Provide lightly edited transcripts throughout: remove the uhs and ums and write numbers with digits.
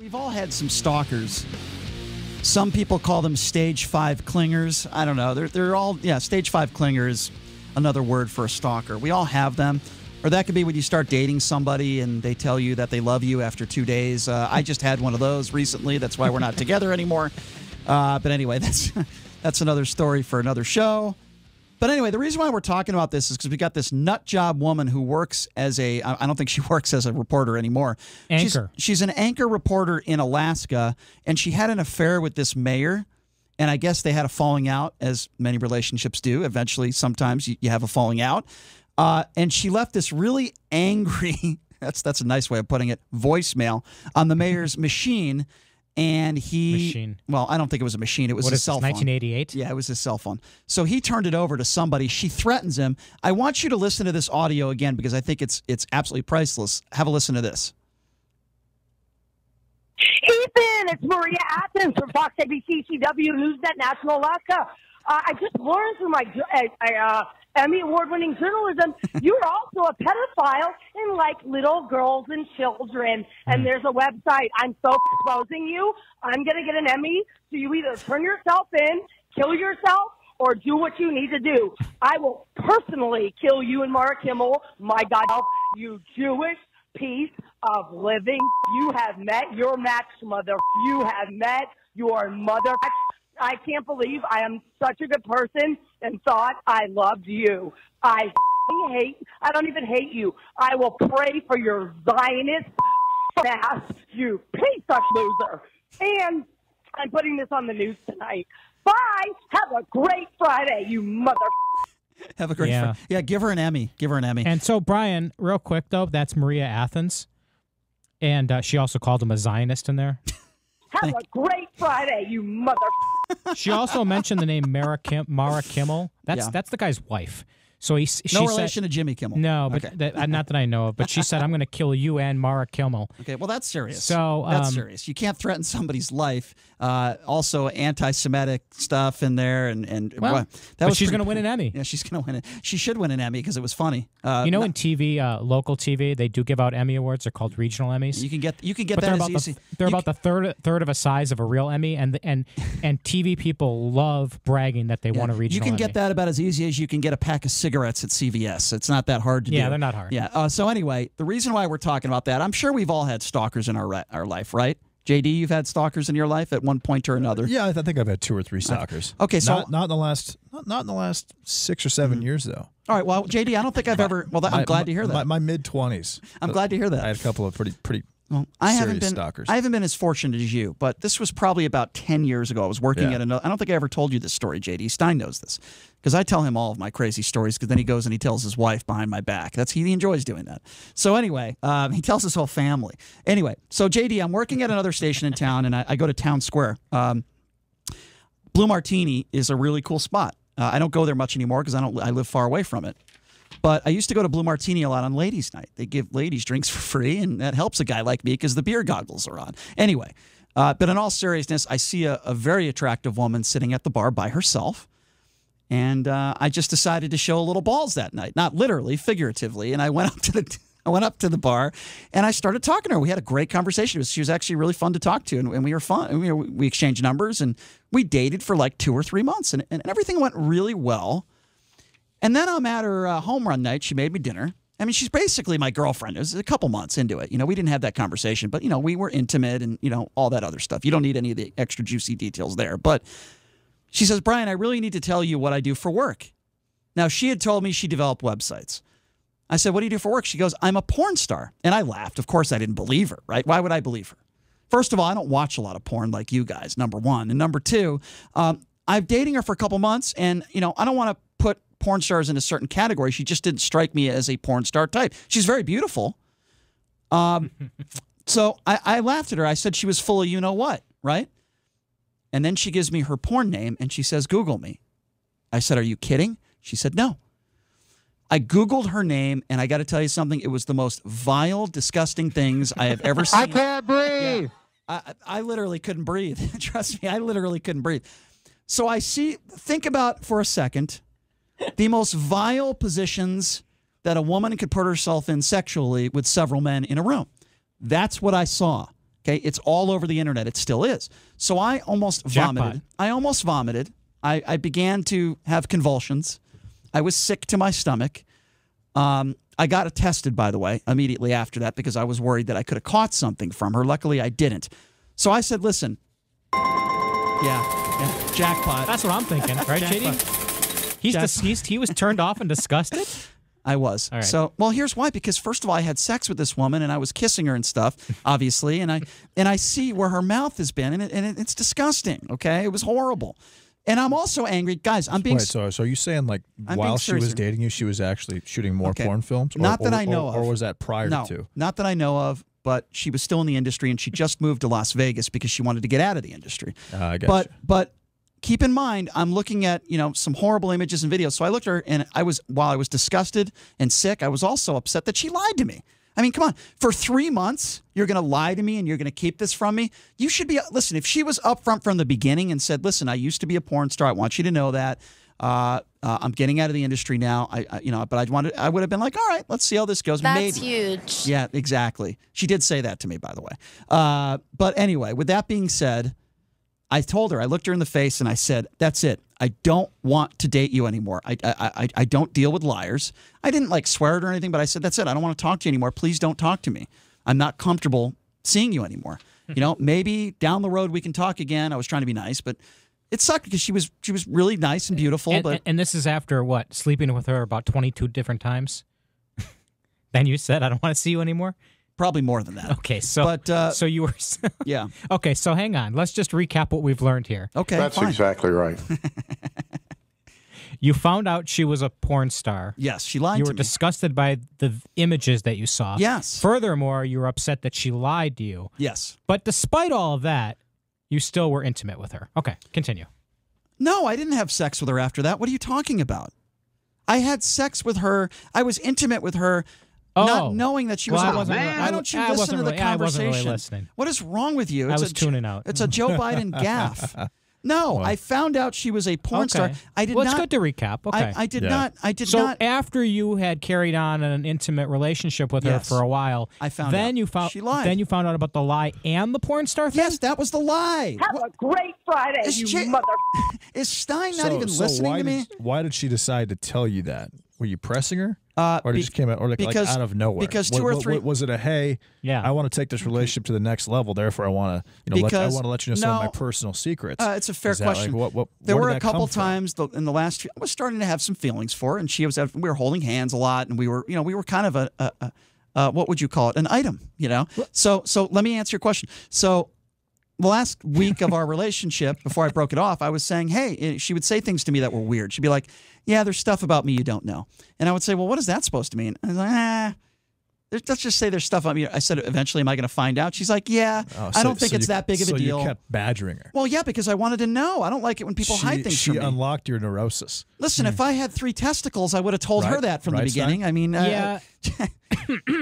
We've all had some stalkers. Some people call them stage 5 clingers. I don't know. They're all, stage 5 clinger is another word for a stalker. We all have them. Or that could be when you start dating somebody and they tell you that they love you after 2 days. I just had one of those recently. That's why we're not together anymore. But anyway, that's another story for another show. But anyway, the reason why we're talking about this is because we got this nut job woman who works as I don't think she works as a reporter anymore. Anchor. She's an anchor reporter in Alaska, and she had an affair with this mayor. And I guess they had a falling out, as many relationships do. Eventually, sometimes you have a falling out. And she left this really angry, that's a nice way of putting it, voicemail on the mayor's machine. And well, I don't think it was a machine. It was his cell phone. 1988? Yeah, it was his cell phone. So he turned it over to somebody. She threatens him. I want you to listen to this audio again because I think it's absolutely priceless. Have a listen to this. Ethan, it's Maria Athens from Fox ABC CW Newsnet National Alaska. I just learned through my Emmy Award-winning journalism, you're also a pedophile in, like, little girls and children. And there's a website. I'm so exposing you. I'm going to get an Emmy. So you either turn yourself in, kill yourself, or do what you need to do. I will personally kill you and Mara Kimmel, my God, you Jewish piece of living. You have met your match, mother. You have met your mother. I can't believe I am such a good person and thought I loved you. I don't even hate you. I will pray for your Zionist ass, you piece of loser. And I'm putting this on the news tonight. Bye. Have a great Friday, you mother. Have a great Friday. Yeah, give her an Emmy. Give her an Emmy. And so, Brian, real quick, though, that's Maria Athens. And she also called him a Zionist in there. Have a great Friday, you mother. She also mentioned the name Mara Kimmel. That's the guy's wife. So no relation to Jimmy Kimmel. No, but okay. Not that I know of. But she said, "I'm going to kill you and Mara Kimmel." Okay, well that's serious. So that's serious. You can't threaten somebody's life. Also, anti-Semitic stuff in there, but she's going to win an Emmy. Yeah, she's going to win it. She should win an Emmy because it was funny. In TV, local TV, they do give out Emmy awards. They're called regional Emmys. You can get that as easy. They're about the third of a size of a real Emmy, and TV people love bragging that they won a regional. You can Emmy. get that about as easy as you can get a pack of cigarettes at CVS. It's not that hard to do. Yeah, they're not hard. Yeah. So anyway, the reason why we're talking about that, I'm sure we've all had stalkers in our life, right? JD, you've had stalkers in your life at one point or another. Yeah, I think I've had 2 or 3 stalkers. Okay, so not in the last 6 or 7 years though. All right, well, JD, I don't think I've ever. Well, I'm glad to hear that. My mid-20s. I'm glad to hear that. I had a couple of pretty. Well, I haven't been as fortunate as you, but this was probably about 10 years ago. I was working at another. I don't think I ever told you this story, JD. Stein knows this because I tell him all of my crazy stories because then he goes and he tells his wife behind my back. He enjoys doing that. So anyway, he tells his whole family. Anyway, so JD, I'm working at another station in town, and I go to Town Square. Blue Martini is a really cool spot. I don't go there much anymore because I live far away from it. But I used to go to Blue Martini a lot on ladies' night. They give ladies drinks for free, and that helps a guy like me because the beer goggles are on. Anyway, but in all seriousness, I see a very attractive woman sitting at the bar by herself, and I just decided to show a little balls that night. Not literally, figuratively. And I went up to the bar, and I started talking to her. We had a great conversation. She was actually really fun to talk to, and we were fun. We exchanged numbers, and we dated for like 2 or 3 months, and everything went really well. And then I'm at her home run night. She made me dinner. I mean, she's basically my girlfriend. It was a couple months into it. We didn't have that conversation, but, we were intimate and, all that other stuff. You don't need any of the extra juicy details there. But she says, Brian, I really need to tell you what I do for work. Now, she had told me she developed websites. I said, what do you do for work? She goes, I'm a porn star. And I laughed. Of course, I didn't believe her, right? Why would I believe her? First of all, I don't watch a lot of porn like you guys, number one. And number two, I'm dating her for a couple months, and, I don't want to put porn stars in a certain category. She just didn't strike me as a porn star type. She's very beautiful. So I laughed at her. I said she was full of you-know-what, right? And then she gives me her porn name, and she says, Google me. I said, are you kidding? She said, no. I Googled her name, and I got to tell you something. It was the most vile, disgusting things I have ever seen. I can't breathe. Yeah. I literally couldn't breathe. Trust me, I literally couldn't breathe. So think about for a second the most vile positions that a woman could put herself in sexually with several men in a room. That's what I saw. Okay, it's all over the internet. It still is. So I almost vomited. I began to have convulsions. I was sick to my stomach. I got tested, by the way, immediately after that because I was worried that I could have caught something from her. Luckily, I didn't. So I said, listen. Yeah, jackpot. That's what I'm thinking, right, JD? He was turned off and disgusted? I was. All right. So, well, here's why. Because first of all, I had sex with this woman, and I was kissing her and stuff, obviously, and I see where her mouth has been, and it's disgusting. Okay, it was horrible. And I'm also angry, guys. I'm being. Wait, so are you saying like while she was dating you, she was actually shooting more porn films? Not that I know of. Or was that prior to? No, not that I know of. But she was still in the industry, and she just moved to Las Vegas because she wanted to get out of the industry. I got But keep in mind, I'm looking at some horrible images and videos. So I looked at her, and while I was disgusted and sick, I was also upset that she lied to me. I mean, come on. For 3 months, you're going to lie to me and you're going to keep this from me? You should be, listen, if she was upfront from the beginning and said, listen, I used to be a porn star. I want you to know that. I'm getting out of the industry now. But I would have been like, all right, let's see how this goes. That's Maybe. huge. Yeah, exactly. She did say that to me, by the way. But anyway, with that being said, I told her, I looked her in the face and I said, that's it. I don't want to date you anymore. I don't deal with liars. I didn't like swear at her or anything, but I said, that's it. I don't want to talk to you anymore. Please don't talk to me. I'm not comfortable seeing you anymore. Maybe down the road we can talk again. I was trying to be nice, but it sucked because she was really nice and beautiful. And this is after what? Sleeping with her about 22 different times? Then you said, I don't want to see you anymore? Probably more than that. Okay, so you were... yeah. Okay, so hang on. Let's just recap what we've learned here. Okay, That's fine. exactly right. You found out she was a porn star. Yes, she lied to me. You were disgusted by the images that you saw. Yes. Furthermore, you were upset that she lied to you. Yes. But despite all of that, you still were intimate with her. Okay, continue. No, I didn't have sex with her after that. What are you talking about? I had sex with her. I was intimate with her. Not knowing that she was. Why don't you listen to the conversation? I wasn't really listening. What is wrong with you? I was tuning out. It's a Joe Biden gaffe. No, I found out she was a porn star. I did not. It's good to recap. Okay. I did not. So after you had carried on an intimate relationship with her for a while, I found out. She lied. Then you found out about the lie and the porn star thing? Yes, that was the lie. Have a great Friday, you mother. Is Stein not even listening to me? Why did she decide to tell you that? Were you pressing her? Or it just came out, like out of nowhere? Because two or three. Was it a hey? Yeah. I want to take this relationship to the next level. Therefore, I want to, I want to let you know some of my personal secrets. It's a fair question. There were a couple times in the last year I was starting to have some feelings for her, and she was. We were holding hands a lot, and we were kind of a what would you call it? An item, So let me answer your question. So. The last week of our relationship, before I broke it off, I was saying, hey, she would say things to me that were weird. She'd be like, yeah, there's stuff about me you don't know. And I would say, well, what is that supposed to mean? I was like, let's just say there's stuff about me. I said, eventually, am I going to find out? She's like, yeah, I don't think it's that big of a deal. So you kept badgering her. Well, yeah, because I wanted to know. I don't like it when people hide things from me. She unlocked your neurosis. Listen, if I had 3 testicles, I would have told her that from the beginning. I mean, yeah.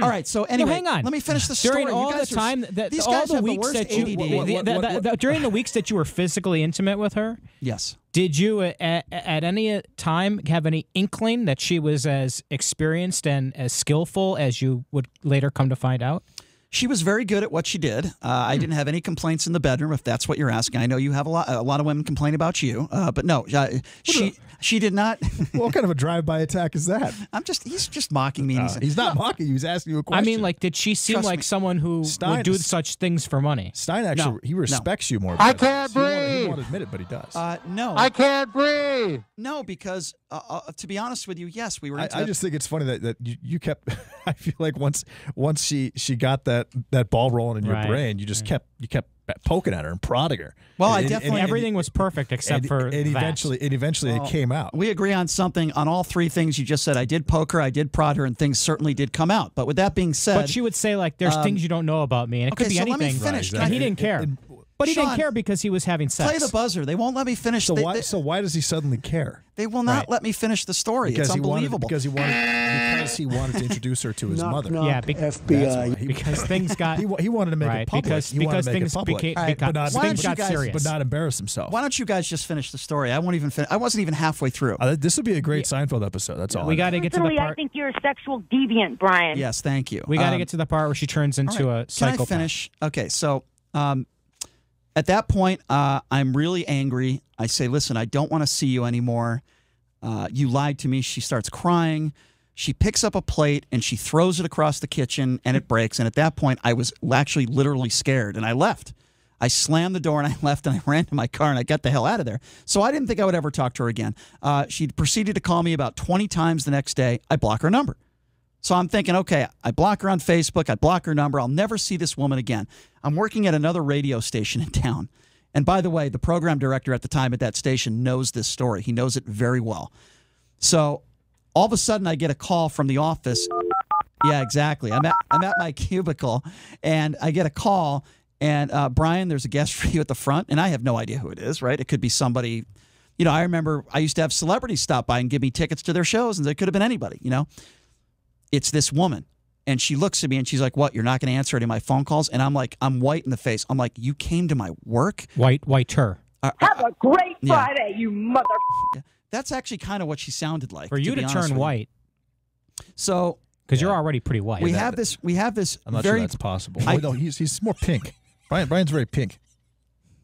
All right, so anyway, hang on. Let me finish the story. During all the time, all the weeks that you, during the weeks that you were physically intimate with her, yes, did you at any time have any inkling that she was as experienced and as skillful as you would later come to find out? She was very good at what she did. I didn't have any complaints in the bedroom, if that's what you're asking. I know you have a lot of women complain about you, but no, she did not. What kind of a drive-by attack is that? He's just mocking me. He's not mocking you. He's asking you a question. I mean, like, did she seem like someone who would do such things for money? Stein actually, he respects you more. I can't breathe. He won't admit it, but he does. No. I can't breathe. No, because to be honest with you, yes, we were. I just think it's funny that you kept. I feel like once she got that ball rolling in your brain, you just kept poking at her and prodding her. Well, I definitely everything was perfect except for and eventually it came out. We agree on something on all 3 things you just said. I did poke her, I did prod her, and things certainly did come out. But with that being said, but she would say like, "There's things you don't know about me," and it could be anything. Let me finish. And he didn't care. But he didn't care because he was having sex. Play the buzzer. They won't let me finish. So why does he suddenly care? They will not let me finish the story. Because it's unbelievable. Because he wanted to introduce her to his mother. Yeah, FBI. Because things got he wanted to make it public. Because things got serious, but not embarrass himself. Why don't you guys just finish the story? I won't even finish. I wasn't even halfway through. This would be a great Seinfeld episode. That's all. We got to get to the part. I think you're a sexual deviant, Brian. Yes, thank you. We got to get to the part where she turns into a psychopath. Can I finish? Okay, so At that point, I'm really angry. I say, listen, I don't want to see you anymore. You lied to me. She starts crying. She picks up a plate and she throws it across the kitchen and it breaks. And at that point, I was actually literally scared and I left. I slammed the door and I left and I ran to my car and I got the hell out of there. So I didn't think I would ever talk to her again. She proceeded to call me about 20 times the next day. I block her number. So I'm thinking, okay, I block her on Facebook. I block her number. I'll never see this woman again. I'm working at another radio station in town. And by the way, the program director at the time at that station knows this story. He knows it very well. So all of a sudden, I get a call from the office. Yeah, exactly. I'm at my cubicle, and I get a call, and Brian, there's a guest for you at the front, and I have no idea who it is, right? It could be somebody. You know, I remember I used to have celebrities stop by and give me tickets to their shows, and it could have been anybody, you know. It's this woman, and she looks at me, and she's like, what, you're not going to answer any of my phone calls? And I'm like, I'm white in the face. I'm like, you came to my work? Whiter. Have a great Friday, you mother... That's actually kind of what she sounded like. For you to turn white. So, because you're already pretty white. We have this. I'm not sure that's possible. No, he's more pink. Brian's very pink.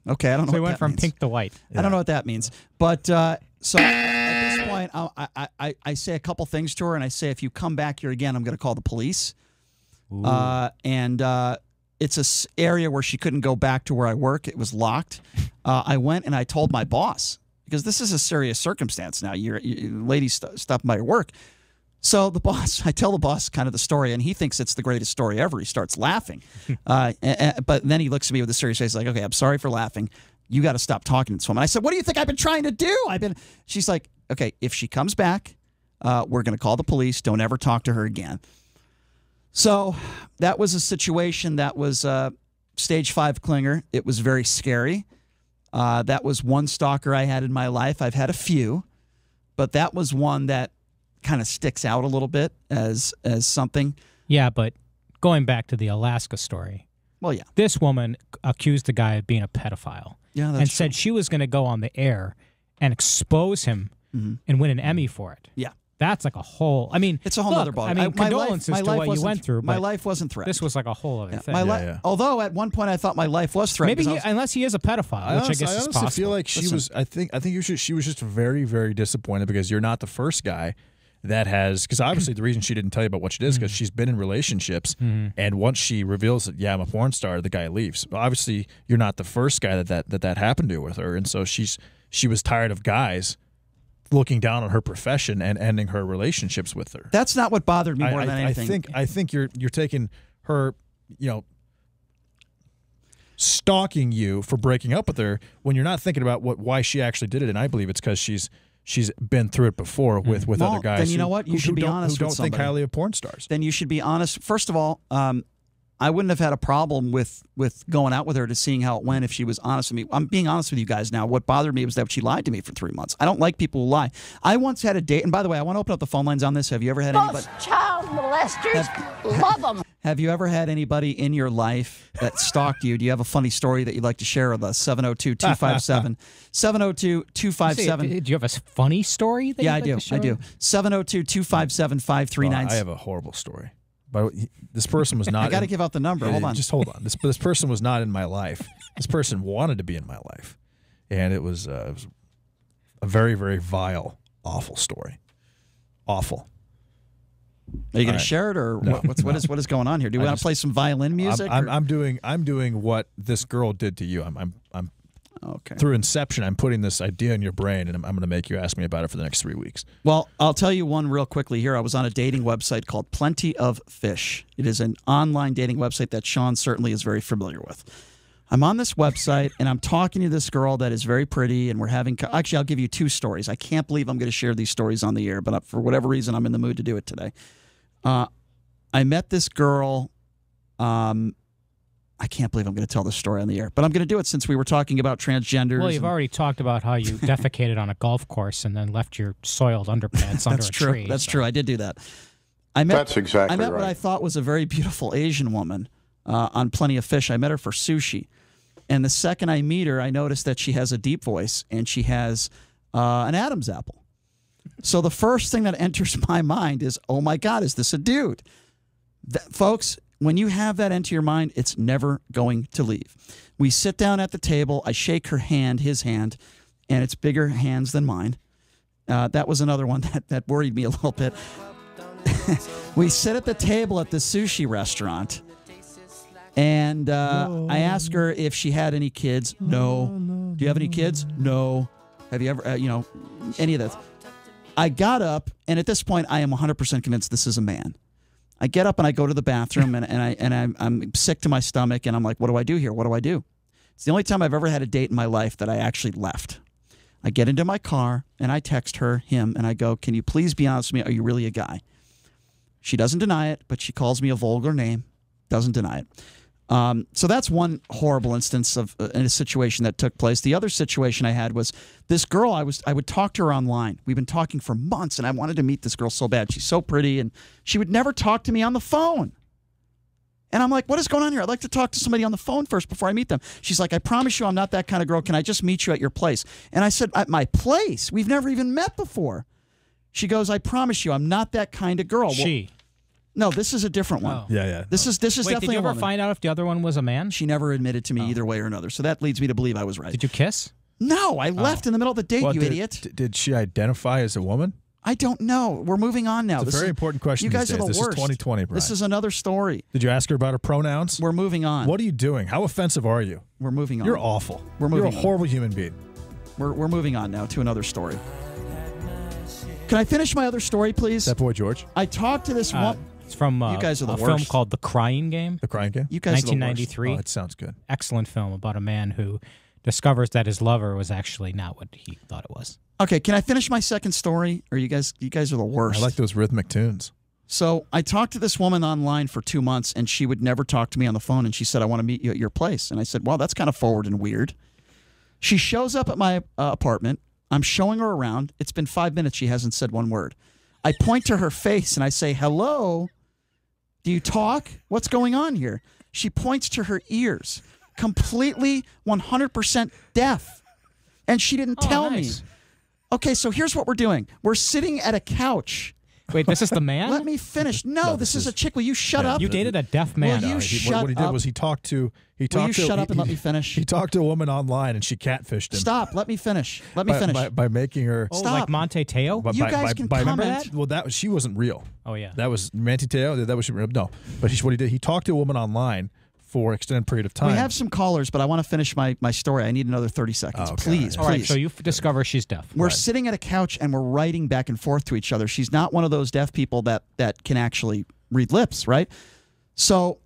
Okay, I don't know. So he what went that from means. pink to white. I don't know what that means. But so at this point, I say a couple things to her, and I say, if you come back here again, I'm going to call the police. It's a area where she couldn't go back to where I work. It was locked. I went and I told my boss, because this is a serious circumstance now. Your lady stopped by your work. So I tell the boss kind of the story, and he thinks it's the greatest story ever. He starts laughing. But then he looks at me with a serious face like, okay, I'm sorry for laughing. You got to stop talking to this woman. I said, what do you think I've been trying to do? She's like, okay, if she comes back, we're going to call the police. Don't ever talk to her again. So that was a situation that was stage 5 clinger. It was very scary. That was one stalker I had in my life. I've had a few, but that was one that kind of sticks out a little bit as something. Yeah, but going back to the Alaska story. Well, yeah. This woman accused the guy of being a pedophile. Yeah, that's and true. said she was going to go on the air and expose him and win an Emmy for it. Yeah. That's like a whole. I mean, it's a whole other ball. I mean, condolences to what you went through. My life wasn't threatened. This was like a whole other thing. Although at one point I thought my life was threatened. Maybe unless he is a pedophile, which I guess is possible. I honestly feel like she was. I think she was just very, very disappointed because you're not the first guy that has. Because obviously the reason she didn't tell you about what she did is because she's been in relationships, and once she reveals that I'm a porn star, the guy leaves. Obviously, you're not the first guy that happened to with her, and so she was tired of guys looking down on her profession and ending her relationships with her. That's not what bothered me more than anything. I think you're taking her, stalking you for breaking up with her when you're not thinking about why she actually did it. And I believe it's because she's been through it before with other guys. Then you know what? You should be honest who with don't think highly of porn stars. Then you should be honest. First of all, I wouldn't have had a problem with going out with her to seeing how it went if she was honest with me. I'm being honest with you guys now. What bothered me was that she lied to me for 3 months. I don't like people who lie. I once had a date, and by the way, I want to open up the phone lines on this. Have you ever had anybody? Those child molesters, love them. Have you ever had anybody in your life that stalked you? Do you have a funny story that you'd like to share with us? 702-257. 702-257. Do you have a funny story? Yeah, I do. 702-257-5396. I have a horrible story. But this person was not. I got to give out the number. Hold on. Just hold on. This person was not in my life. This person wanted to be in my life, and it was a very, very vile, awful story. Awful. Are you going to share it, or no, what is going on here? Do we want to play some violin music? I'm doing what this girl did to you. I'm okay. Through inception, I'm putting this idea in your brain, and I'm going to make you ask me about it for the next 3 weeks. Well, I'll tell you one real quickly here. I was on a dating website called Plenty of Fish. It is an online dating website that Sean certainly is very familiar with. I'm on this website, and I'm talking to this girl that is very pretty, and we're having – actually, I'll give you 2 stories. I can't believe I'm going to share these stories on the air, but for whatever reason, I'm in the mood to do it today. I met this girl I can't believe I'm going to tell this story on the air, but I'm going to do it since we were talking about transgenders. Well, you've already talked about how you defecated on a golf course and then left your soiled underpants under a tree. That's true. I did do that. That's exactly right. I met what I thought was a very beautiful Asian woman on Plenty of Fish. I met her for sushi. And the second I meet her, I notice that she has a deep voice and she has an Adam's apple. So the first thing that enters my mind is, oh, my God, is this a dude? Folks, when you have that into your mind, it's never going to leave. We sit down at the table. I shake her hand, his hand, and it's bigger hands than mine. That was another one that worried me a little bit. We sit at the table at the sushi restaurant, and I ask her if she had any kids. No. Do you have any kids? No. Have you ever, any of that? I got up, and at this point, I am 100% convinced this is a man. I get up and I go to the bathroom, and I'm sick to my stomach, and I'm like, what do I do here? What do I do? It's the only time I've ever had a date in my life that I actually left. I get into my car, and I text him, and I go, can you please be honest with me? Are you really a guy? She doesn't deny it, but she calls me a vulgar name. Doesn't deny it. So that's one horrible instance of in a situation that took place. The other situation I had was this girl. I would talk to her online. We've been talking for months, and I wanted to meet this girl so bad. She's so pretty, and she would never talk to me on the phone. And I'm like, what is going on here? I'd like to talk to somebody on the phone first before I meet them. She's like, I promise you I'm not that kind of girl. Can I just meet you at your place? And I said, at my place? We've never even met before. She goes, I promise you I'm not that kind of girl. She. No, this is a different one. Oh. Yeah. This is Wait, definitely did you a ever woman. find out if the other one was a man? She never admitted to me either way or another. So that leads me to believe I was right. Did you kiss? No, I left in the middle of the date, Well, you idiot. Did she identify as a woman? I don't know. We're moving on now. It's a very important question. You guys these are the days. worst. This is 2020, Brian. This is another story. Did you ask her about her pronouns? We're moving on. What are you doing? How offensive are you? We're moving on. You're awful. We're moving You're a horrible human being. We're moving on now to another story. Can I finish my other story, please? That boy George. I talked to this woman. It's from You guys are the a film worst. called The Crying Game. The Crying Game? You guys are the worst. 1993. Oh, it sounds good. Excellent film about a man who discovers that his lover was actually not what he thought it was. Okay, can I finish my second story? Or you guys are the worst. I like those rhythmic tunes. So I talked to this woman online for 2 months, and she would never talk to me on the phone, and she said, I want to meet you at your place. And I said, well, that's kind of forward and weird. She shows up at my apartment. I'm showing her around. It's been 5 minutes. She hasn't said one word. I point to her face, and I say, hello? Do you talk? What's going on here? She points to her ears, completely 100% deaf. And she didn't tell me. Okay, so here's what we're doing. We're sitting at a couch. Wait, this is the man? Let me finish. No, this is a chick. Will you shut up? You dated a deaf man. Will you shut What he did up? was he talked to. Will you shut up and let me finish? He talked to a woman online and she catfished him. Stop. Let me finish. Let me finish. By making her. Oh, Stop. like Monte Teo? You guys can remember comment. that? Well, she wasn't real. Oh, yeah. That was Manti Teo. That was no. But what he did, he talked to a woman online for an extended period of time. We have some callers, but I want to finish my story. I need another 30 seconds. Oh, okay. Please, All right, please. so you discover she's deaf. We're sitting at a couch and we're writing back and forth to each other. She's not one of those deaf people that can actually read lips, right? So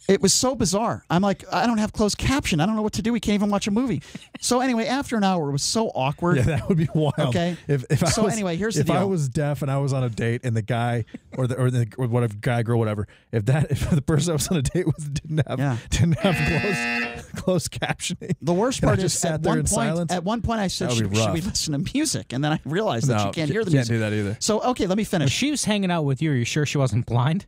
it was so bizarre. I'm like, I don't have closed caption. I don't know what to do. We can't even watch a movie. So anyway, after an hour, it was so awkward. Yeah, that would be wild. Okay. Anyway, here's the deal. If I was deaf and I was on a date and the guy or whatever guy, girl, whatever, if the person I was on a date with didn't have closed captioning. The worst part just is sat there in silence. At one point I said, That would be should rough. we listen to music? And then I realized that you can't hear the music. Can't do that either. So okay, let me If finish. she was hanging out with you, are you sure she wasn't blind?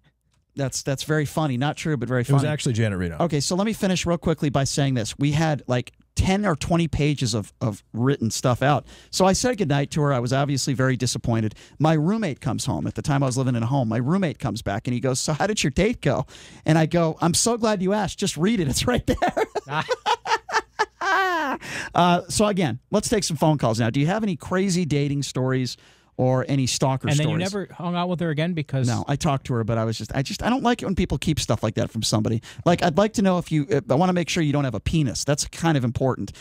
That's very funny. Not true, but very It funny. was actually Janet Reno. Okay, so let me finish real quickly by saying this. We had like 10 or 20 pages of written stuff out. So I said goodnight to her. I was obviously very disappointed. My roommate comes home. At the time I was living in a home. My roommate comes back and he goes, so how did your date go? And I go, I'm so glad you asked. Just read it. It's right there. So again, let's take some phone calls now. Do you have any crazy dating stories or any stalker And stories? then you never hung out with her again because... No, I talked to her, but I don't like it when people keep stuff like that from somebody. Like, I'd like to know if I want to make sure you don't have a penis. That's kind of important.